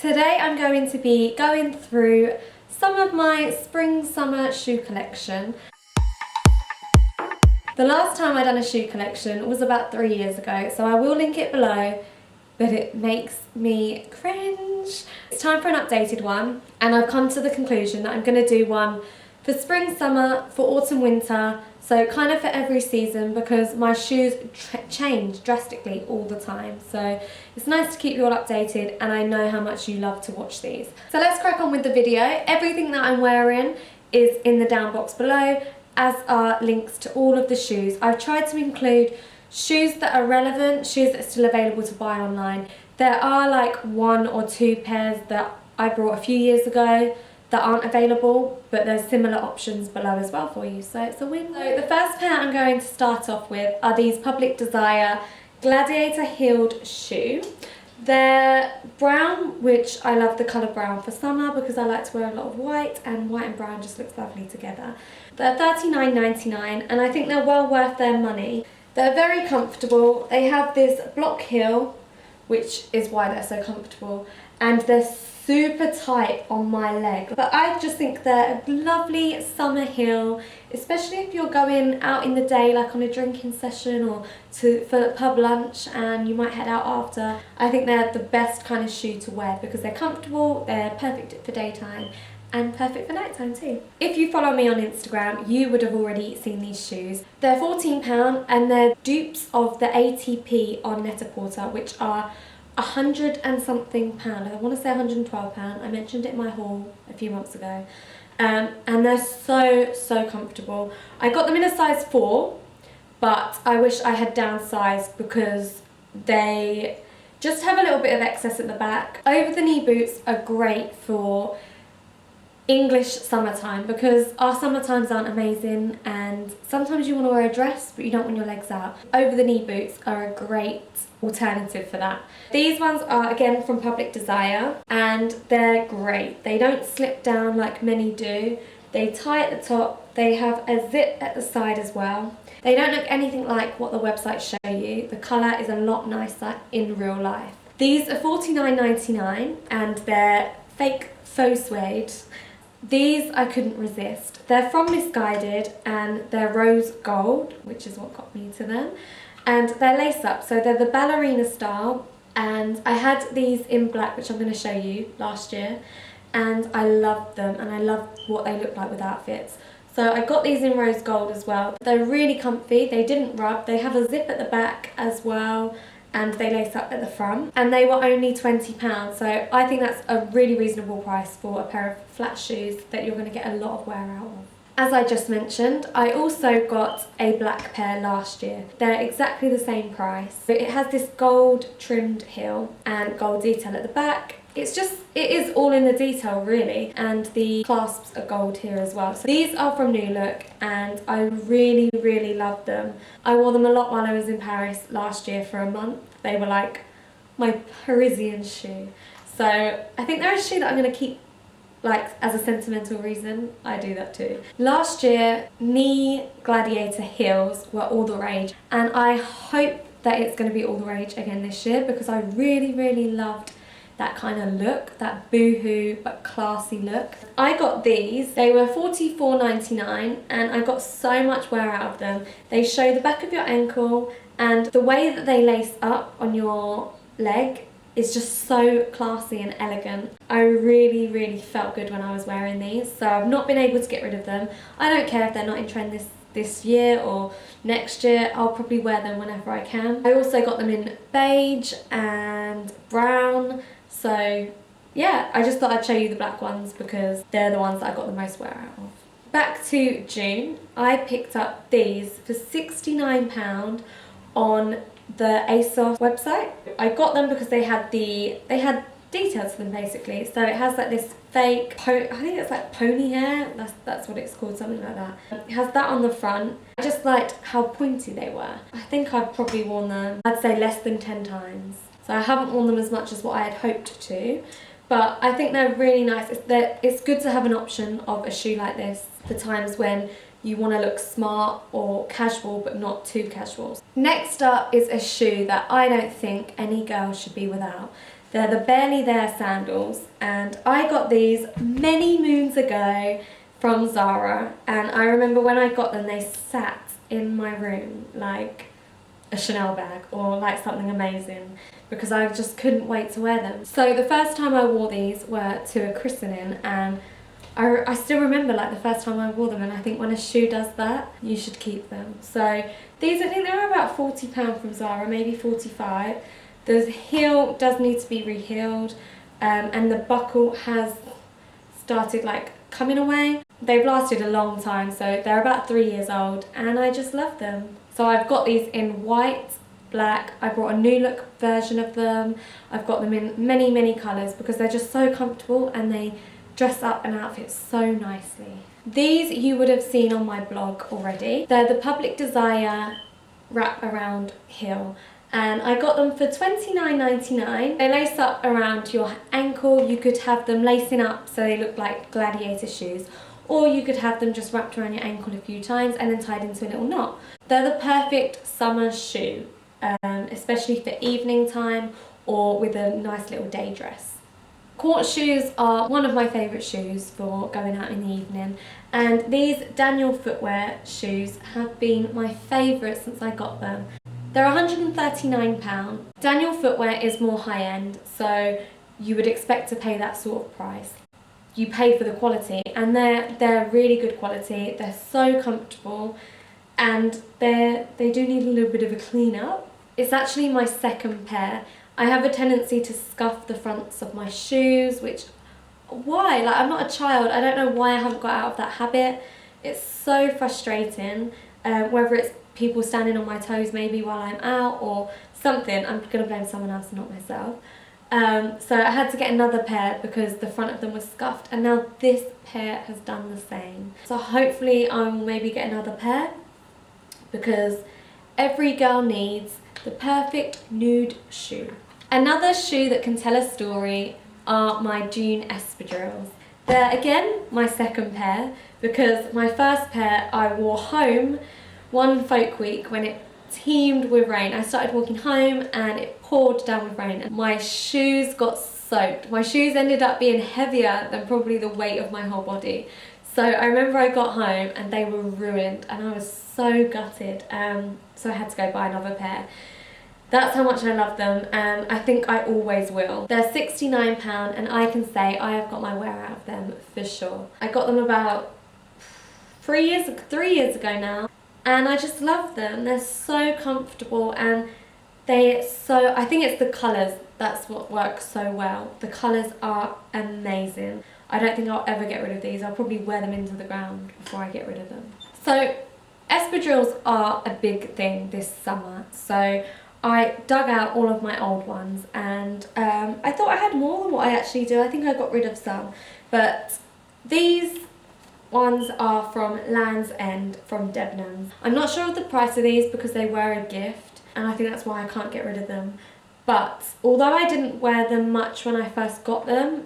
Today I'm going to be going through some of my spring-summer shoe collection. The last time I done a shoe collection was about 3 years ago, so I will link it below, but it makes me cringe. It's time for an updated one, and I've come to the conclusion that I'm going to do one for spring, summer, for autumn, winter, so kind of for every season, because my shoes change drastically all the time. So it's nice to keep you all updated, and I know how much you love to watch these. So let's crack on with the video. Everything that I'm wearing is in the down box below, as are links to all of the shoes. I've tried to include shoes that are relevant, shoes that are still available to buy online. There are like 1 or 2 pairs that I brought a few years ago that aren't available, but there's similar options below as well for you, so it's a win. So the first pair I'm going to start off with are these Public Desire Gladiator heeled shoe. They're brown, which I love the colour brown for summer because I like to wear a lot of white, and white and brown just looks lovely together. They're $39.99 and I think they're well worth their money. They're very comfortable. They have this block heel, which is why they're so comfortable, and they're super tight on my leg. But I just think they're a lovely summer heel, especially if you're going out in the day, like on a drinking session or for pub lunch, and you might head out after. I think they're the best kind of shoe to wear because they're comfortable, they're perfect for daytime, and perfect for nighttime too. If you follow me on Instagram, you would have already seen these shoes. They're £14 and they're dupes of the ATP on Net-a-Porter, which are £100 and something. I want to say £112. I mentioned it in my haul a few months ago. And they're so comfortable. I got them in a size 4, but I wish I had downsized because they just have a little bit of excess at the back. Over the knee boots are great for English summertime because our summertimes aren't amazing, and sometimes you want to wear a dress but you don't want your legs out. Over the knee boots are a great alternative for that. These ones are again from Public Desire and they're great. They don't slip down like many do. They tie at the top. They have a zip at the side as well. They don't look anything like what the websites show you. The colour is a lot nicer in real life. These are $49.99 and they're fake faux suede. These I couldn't resist. They're from Misguided and they're rose gold, which is what got me to them. And they're lace up, so they're the ballerina style. And I had these in black, which I'm going to show you, last year. And I loved them, and I loved what they look like with outfits. So I got these in rose gold as well. They're really comfy, they didn't rub. They have a zip at the back as well, and they lace up at the front, and they were only £20, so I think that's a really reasonable price for a pair of flat shoes that you're going to get a lot of wear out of. As I just mentioned, I also got a black pair last year. They're exactly the same price. It has this gold trimmed heel and gold detail at the back. It is all in the detail really, and the clasps are gold here as well. So these are from New Look and I really love them. I wore them a lot while I was in Paris last year for a month. They were like my Parisian shoe. So I think they're a shoe that I'm going to keep like as a sentimental reason. I do that too. Last year, knee gladiator heels were all the rage, and I hope that it's going to be all the rage again this year because I really loved that kind of look, that boohoo but classy look. I got these. They were $44.99 and I got so much wear out of them. They show the back of your ankle, and the way that they lace up on your leg is just so classy and elegant. I really felt good when I was wearing these, so I've not been able to get rid of them. I don't care if they're not in trend this year or next year. I'll probably wear them whenever I can. I also got them in beige and brown, so yeah, I just thought I'd show you the black ones because they're the ones that I got the most wear out of. Back to June, I picked up these for £69 on the ASOS website. I got them because they had details to them basically. So it has like this fake, I think it's like pony hair, that's what it's called, something like that. It has that on the front. I just liked how pointy they were. I think I've probably worn them, I'd say less than 10 times. So I haven't worn them as much as what I had hoped to, but I think they're really nice. It's good to have an option of a shoe like this for times when you want to look smart or casual but not too casual. Next up is a shoe that I don't think any girl should be without. They're the Barely There sandals, and I got these many moons ago from Zara, and I remember when I got them they sat in my room like a Chanel bag or like something amazing because I just couldn't wait to wear them. So the first time I wore these were to a christening, and I still remember like the first time I wore them, and I think when a shoe does that, you should keep them. So these, I think they were about £40 from Zara, maybe 45. The heel does need to be reheeled, and the buckle has started like coming away. They've lasted a long time, so they're about 3 years old, and I just love them. So I've got these in white, black. I brought a new look version of them. I've got them in many, many colours because they're just so comfortable and they dress up an outfit so nicely. These you would have seen on my blog already. They're the Public Desire wrap around heel, and I got them for $29.99. They lace up around your ankle. You could have them lacing up so they look like gladiator shoes, or you could have them just wrapped around your ankle a few times and then tied into a little knot. They're the perfect summer shoe, especially for evening time or with a nice little day dress. Court shoes are one of my favourite shoes for going out in the evening, and these Daniel footwear shoes have been my favourite since I got them. They're £139. Daniel footwear is more high-end, so you would expect to pay that sort of price. You pay for the quality, and they're really good quality. They're so comfortable, and they do need a little bit of a clean up. It's actually my second pair. I have a tendency to scuff the fronts of my shoes, which, why? Like, I'm not a child. I don't know why I haven't got out of that habit. It's so frustrating, whether it's people standing on my toes maybe while I'm out or something. I'm going to blame someone else, not myself. So I had to get another pair because the front of them was scuffed, and now this pair has done the same. So hopefully I will maybe get another pair, because every girl needs the perfect nude shoe. Another shoe that can tell a story are my June espadrilles. They're again my second pair, because my first pair I wore home one folk week when it teemed with rain. I started walking home and it poured down with rain and my shoes got soaked. My shoes ended up being heavier than probably the weight of my whole body. So I remember I got home and they were ruined and I was so gutted. So I had to go buy another pair. That's how much I love them, and I think I always will. They're £69 and I can say I have got my wear out of them for sure. I got them about 3 years ago now, and I just love them. They're so comfortable, and I think it's the colours that's what works so well. The colours are amazing. I don't think I'll ever get rid of these. I'll probably wear them into the ground before I get rid of them. So espadrilles are a big thing this summer. So I dug out all of my old ones, and I thought I had more than what I actually do. I think I got rid of some, but these ones are from Land's End from Debenhams. I'm not sure of the price of these because they were a gift, and I think that's why I can't get rid of them. But although I didn't wear them much when I first got them,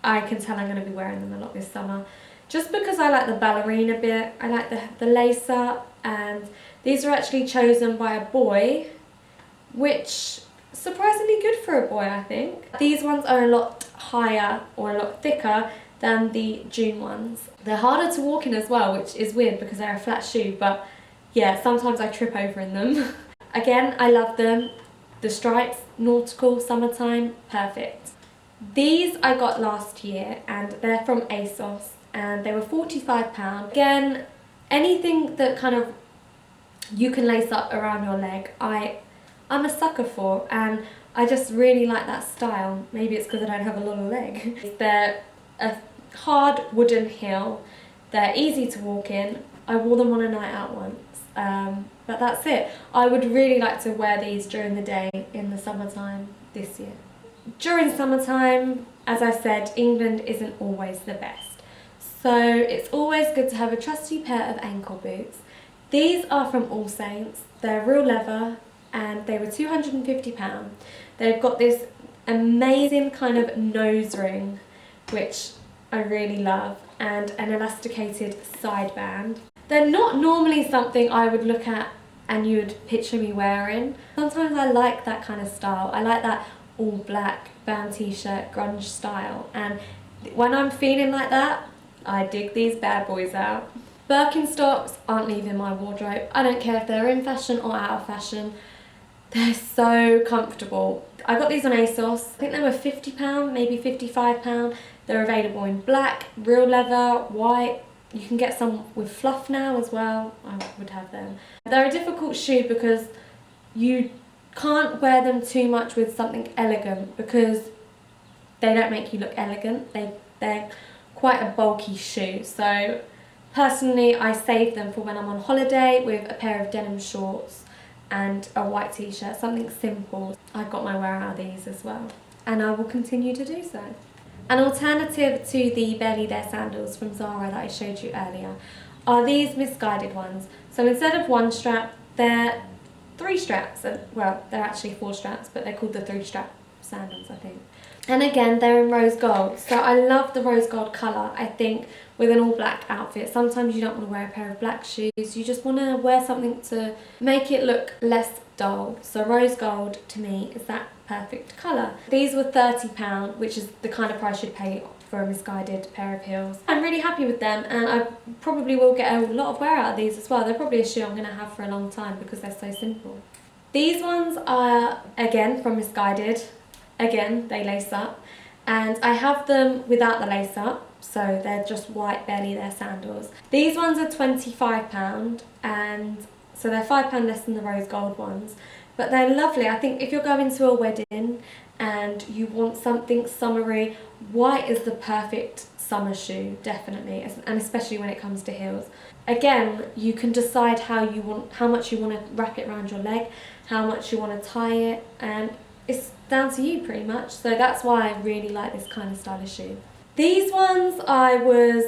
I can tell I'm going to be wearing them a lot this summer. Just because I like the ballerina bit, I like the lace up, and these are actually chosen by a boy, which surprisingly good for a boy, I think. These ones are a lot higher or a lot thicker than the June ones. They're harder to walk in as well, which is weird because they're a flat shoe, but yeah, sometimes I trip over in them. Again, I love them. The stripes, nautical, summertime, perfect. These I got last year and they're from ASOS and they were £45. Again, anything that kind of you can lace up around your leg, I'm a sucker for, and I just really like that style. Maybe it's because I don't have a lot of leg. They're a hard wooden heel. They're easy to walk in. I wore them on a night out once, but that's it. I would really like to wear these during the day in the summertime this year. During summertime, as I said, England isn't always the best. So it's always good to have a trusty pair of ankle boots. These are from All Saints. They're real leather, and they were £250. They've got this amazing kind of nose ring, which I really love, and an elasticated side band. They're not normally something I would look at and you would picture me wearing. Sometimes I like that kind of style. I like that all black band t-shirt grunge style, and when I'm feeling like that, I dig these bad boys out. Birkenstocks aren't leaving my wardrobe. I don't care if they're in fashion or out of fashion. They're so comfortable. I got these on ASOS. I think they were £50, maybe £55. They're available in black, real leather, white. You can get some with fluff now as well. I would have them. They're a difficult shoe because you can't wear them too much with something elegant because they don't make you look elegant. They're quite a bulky shoe. So personally, I save them for when I'm on holiday with a pair of denim shorts and a white t-shirt, something simple. I got my wear out of these as well, and I will continue to do so. An alternative to the Barely There sandals from Zara that I showed you earlier are these misguided ones. So instead of one strap, they're 3 straps, and well, they're actually 4 straps, but they're called the 3-strap sandals, I think. And again, they're in rose gold. So I love the rose gold colour. I think with an all black outfit, sometimes you don't want to wear a pair of black shoes. You just want to wear something to make it look less dull. So rose gold to me is that perfect colour. These were £30, which is the kind of price you'd pay for a misguided pair of heels. I'm really happy with them, and I probably will get a lot of wear out of these as well. They're probably a shoe I'm going to have for a long time because they're so simple. These ones are, again, from Misguided. Again, they lace up, and I have them without the lace up, so they're just white Barely There sandals. These ones are £25, and so they're £5 less than the rose gold ones, but they're lovely. I think if you're going to a wedding and you want something summery, white is the perfect summer shoe, definitely, and especially when it comes to heels. Again, you can decide how much you want to wrap it around your leg, how much you want to tie it, and it's down to you pretty much. So that's why I really like this kind of stylish shoe. These ones I was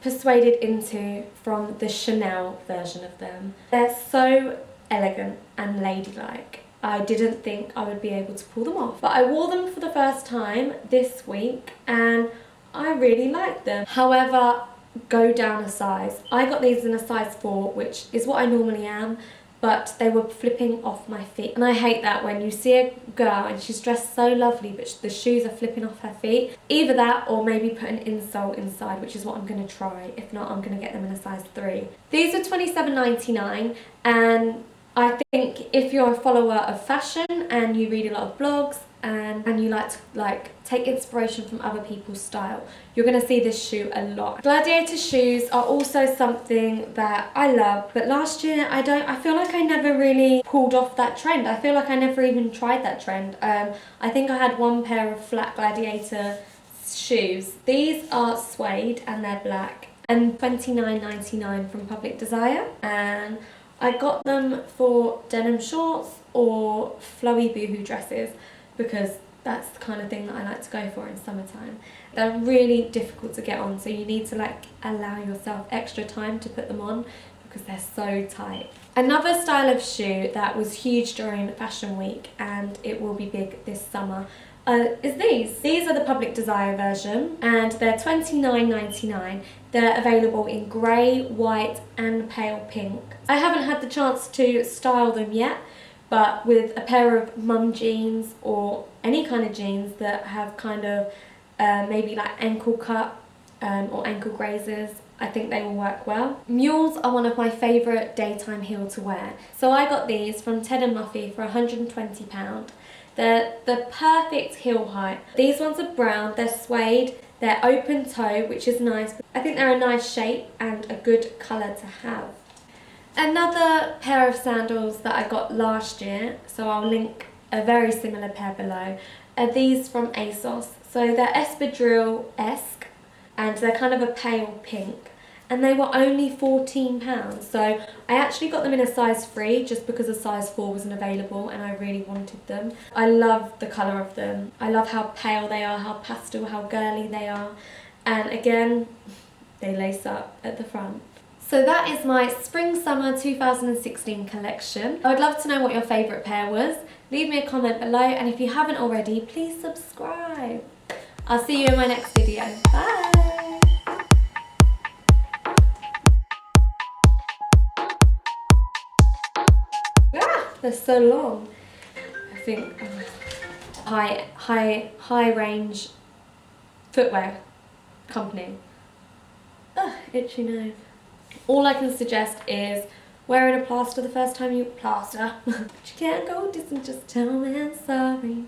persuaded into from the Chanel version of them. They're so elegant and ladylike. I didn't think I would be able to pull them off, but I wore them for the first time this week and I really liked them. However, go down a size. I got these in a size 4, which is what I normally am, but they were flipping off my feet. And I hate that when you see a girl and she's dressed so lovely but the shoes are flipping off her feet. Either that or maybe put an insole inside, which is what I'm going to try. If not, I'm going to get them in a size 3. These are £27.99, and I think if you're a follower of fashion and you read a lot of blogs and you like to take inspiration from other people's style, you're going to see this shoe a lot. Gladiator shoes are also something that I love, but last year I feel like I never really pulled off that trend. I feel like I never even tried that trend. I think I had one pair of flat Gladiator shoes. These are suede and they're black, and £29.99 from Public Desire, and I got them for denim shorts or flowy boohoo dresses because that's the kind of thing that I like to go for in summertime. They're really difficult to get on, so you need to allow yourself extra time to put them on because they're so tight. Another style of shoe that was huge during Fashion Week, and it will be big this summer, is these. These are the Public Desire version, and they're £29.99. They're available in grey, white and pale pink. I haven't had the chance to style them yet, but with a pair of mum jeans or any kind of jeans that have kind of maybe like ankle cut or ankle grazers, I think they will work well. Mules are one of my favourite daytime heel to wear. So I got these from Ted and Muffy for £120. They're the perfect heel height. These ones are brown, they're suede, they're open toe, which is nice. I think they're a nice shape and a good colour to have. Another pair of sandals that I got last year, so I'll link a very similar pair below, are these from ASOS. So they're espadrille-esque and they're kind of a pale pink, and they were only £14. So I actually got them in a size 3 just because a size 4 wasn't available and I really wanted them. I love the colour of them. I love how pale they are, how pastel, how girly they are, and again, they lace up at the front. So that is my Spring/Summer 2016 collection. I would love to know what your favourite pair was. Leave me a comment below, and if you haven't already, please subscribe. I'll see you in my next video. Bye! Ah, they're so long. I think... high range footwear company. Ugh, itchy nose. All I can suggest is wearing a plaster the first time you plaster. But you can't go distant, just tell me I'm sorry.